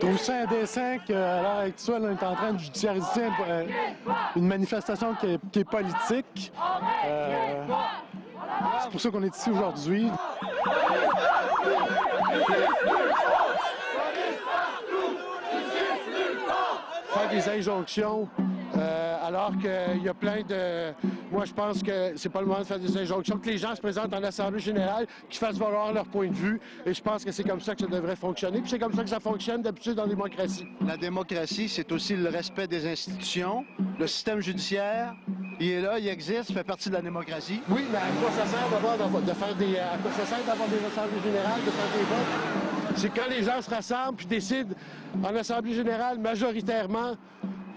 trouve ça indécent qu'à l'heure actuelle, on est en train de judiciariser une manifestation qui est politique. C'est pour ça qu'on est ici aujourd'hui. Faire des injonctions, alors qu'il y a plein de... Moi, je pense que c'est pas le moment de faire des injonctions, que les gens se présentent en Assemblée générale, qu'ils fassent valoir leur point de vue, et je pense que c'est comme ça que ça devrait fonctionner, puis c'est comme ça que ça fonctionne d'habitude dans la démocratie. La démocratie, c'est aussi le respect des institutions, le système judiciaire, il est là, il existe, il fait partie de la démocratie. Oui, mais à quoi ça sert de faire des... À quoi ça sert d'avoir des assemblées générales, de faire des votes? C'est quand les gens se rassemblent puis décident en Assemblée générale majoritairement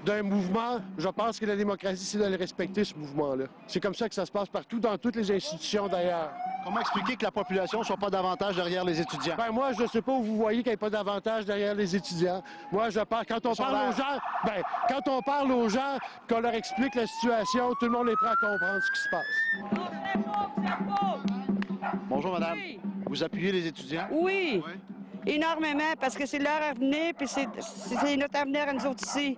d'un mouvement, je pense que la démocratie, c'est de le respecter, ce mouvement-là. C'est comme ça que ça se passe partout, dans toutes les institutions d'ailleurs. Comment expliquer que la population ne soit pas davantage derrière les étudiants? Ben moi, je ne sais pas où vous voyez qu'il n'y a pas davantage derrière les étudiants. Moi, je parle, quand on parle aux gens, qu'on leur explique la situation, tout le monde est prêt à comprendre ce qui se passe. Bonjour, madame. Oui. Vous appuyez les étudiants? Oui. Oui. Énormément, parce que c'est leur avenir, puis c'est notre avenir à nous autres ici.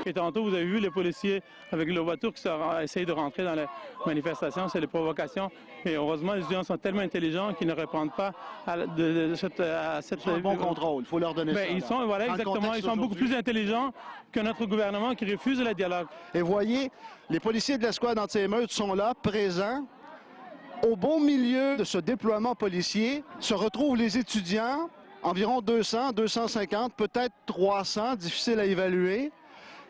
Et tantôt, vous avez vu les policiers avec leur voiture qui essayent de rentrer dans la manifestation, c'est des provocations. Et heureusement, les étudiants sont tellement intelligents qu'ils ne répondent pas à cette... un bon contrôle, il faut leur donner ça. Ils sont, voilà, exactement, ils sont beaucoup plus intelligents que notre gouvernement qui refuse le dialogue. Et voyez, les policiers de l'escouade anti-émeute sont là, présents. Au beau milieu de ce déploiement policier se retrouvent les étudiants, environ 200, 250, peut-être 300, difficile à évaluer,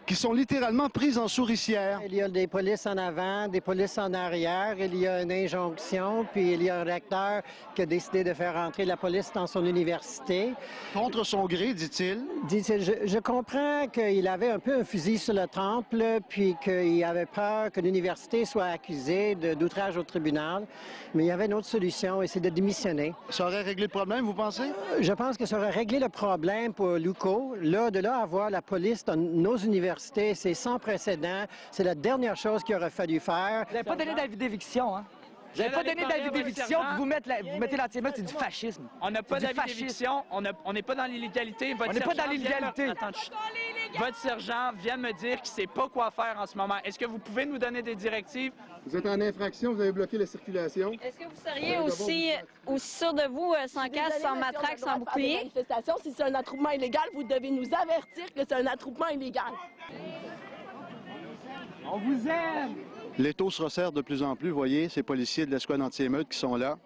qui sont littéralement prises en souricière. Il y a des polices en avant, des polices en arrière, il y a une injonction, puis il y a un recteur qui a décidé de faire entrer la police dans son université. Contre son gré, dit-il. Dit-il, je comprends qu'il avait un peu un fusil sur le temple, puis qu'il avait peur que l'université soit accusée d'outrage au tribunal, mais il y avait une autre solution, et c'est de démissionner. Ça aurait réglé le problème, vous pensez? Je pense que ça aurait réglé le problème pour l'UQO. Là, de là à avoir la police dans nos universités, c'est sans précédent. C'est la dernière chose qu'il aurait fallu faire. Vous n'avez pas donné d'avis d'éviction, hein? Vous n'avez pas donné d'avis d'éviction, puis vous mettez l'anti-émeute, c'est du fascisme. On n'a pas d'avis d'éviction, on n'est pas dans l'illégalité. On n'est pas dans l'illégalité. Votre sergent vient me dire qu'il ne sait pas quoi faire en ce moment. Est-ce que vous pouvez nous donner des directives? Vous êtes en infraction, vous avez bloqué la circulation. Est-ce que vous seriez aussi sûr de vous, sans casse, sans matraque, sans bouclier? Si c'est un attroupement illégal, vous devez nous avertir que c'est un attroupement illégal. On vous aime! L'étau se resserre de plus en plus, vous voyez, ces policiers de l'escouade anti-émeute qui sont là,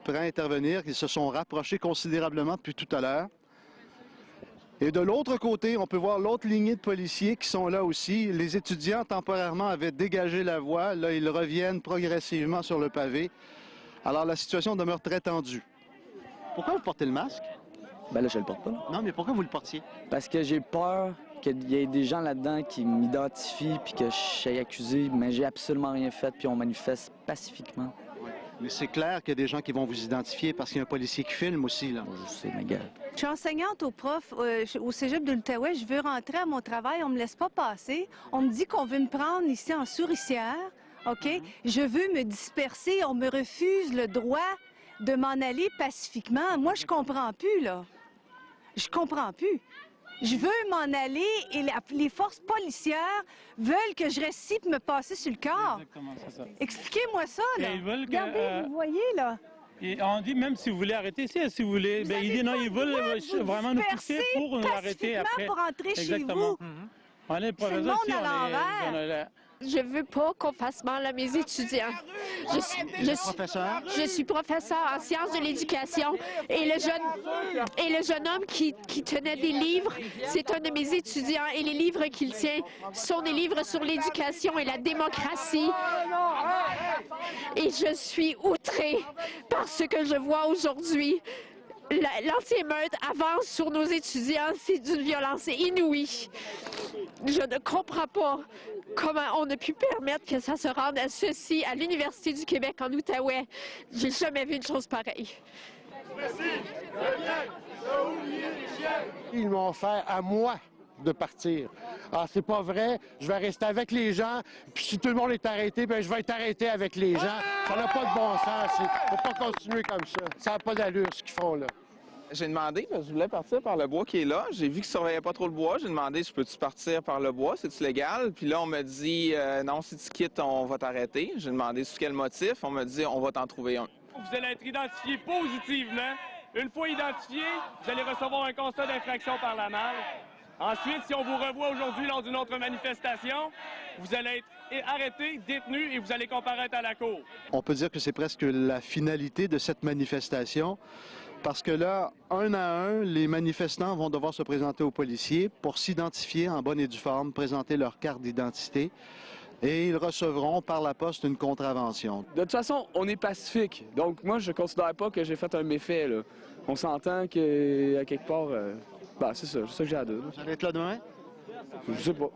prêts à intervenir, qui se sont rapprochés considérablement depuis tout à l'heure. Et de l'autre côté, on peut voir l'autre lignée de policiers qui sont là aussi. Les étudiants, temporairement, avaient dégagé la voie. Là, ils reviennent progressivement sur le pavé. Alors, la situation demeure très tendue. Pourquoi vous portez le masque? Ben là, je le porte pas. Non, mais pourquoi vous le portiez? Parce que j'ai peur qu'il y ait des gens là-dedans qui m'identifient puis que je sois accusé, mais j'ai absolument rien fait puis on manifeste pacifiquement. Oui. Mais c'est clair qu'il y a des gens qui vont vous identifier parce qu'il y a un policier qui filme aussi, là. Je sais, ma gueule. Je suis enseignante au prof au cégep de l'Outaouais. Je veux rentrer à mon travail. On me laisse pas passer. On me dit qu'on veut me prendre ici en souricière. OK? Je veux me disperser. On me refuse le droit de m'en aller pacifiquement. Moi, je comprends plus, là. Je comprends plus. Je veux m'en aller et les forces policières veulent que je reste ici pour me passer sur le corps. Exactement, c'est ça. Expliquez-moi ça, là. Et ils veulent Regardez, vous voyez, là. Et on dit même si vous voulez arrêter ici, si vous voulez. Ben, il dit non, ils veulent vraiment nous pousser pour nous arrêter après. Pour rentrer Exactement. chez vous. On est professeur monde ici, à l'envers. Je veux pas qu'on fasse mal à mes étudiants. Je suis professeur en sciences de l'éducation et le jeune homme qui tenait des livres, c'est un de mes étudiants et les livres qu'il tient sont des livres sur l'éducation et la démocratie. Et je suis outrée par ce que je vois aujourd'hui. L'anti-émeute avance sur nos étudiants, c'est d'une violence inouïe. Je ne comprends pas comment on a pu permettre que ça se rende à ceci à l'Université du Québec en Outaouais. J'ai jamais vu une chose pareille. Ils m'ont offert à moi de partir. Ah, c'est pas vrai, je vais rester avec les gens, puis si tout le monde est arrêté, bien, je vais être arrêté avec les gens. Ça n'a pas de bon sens, il faut pas continuer comme ça. Ça n'a pas d'allure, ce qu'ils font là. J'ai demandé, parce que je voulais partir par le bois qui est là. J'ai vu qu'ils ne surveillaient pas trop le bois. J'ai demandé, je peux-tu partir par le bois? C'est-tu légal? Puis là, on m'a dit, non, si tu quittes, on va t'arrêter. J'ai demandé sous quel motif. On m'a dit, on va t'en trouver un. Vous allez être identifié positivement. Une fois identifié, vous allez recevoir un constat d'infraction par la malle. Ensuite, si on vous revoit aujourd'hui lors d'une autre manifestation, vous allez être arrêté, détenu et vous allez comparaître à la cour. On peut dire que c'est presque la finalité de cette manifestation. Parce que là, un à un, les manifestants vont devoir se présenter aux policiers pour s'identifier en bonne et due forme, présenter leur carte d'identité et ils recevront par la poste une contravention. De toute façon, on est pacifique. Donc moi, je ne considère pas que j'ai fait un méfait, là. On s'entend qu'à quelque part, c'est ça que j'ai à dire. Vous allez être là demain? Je sais pas.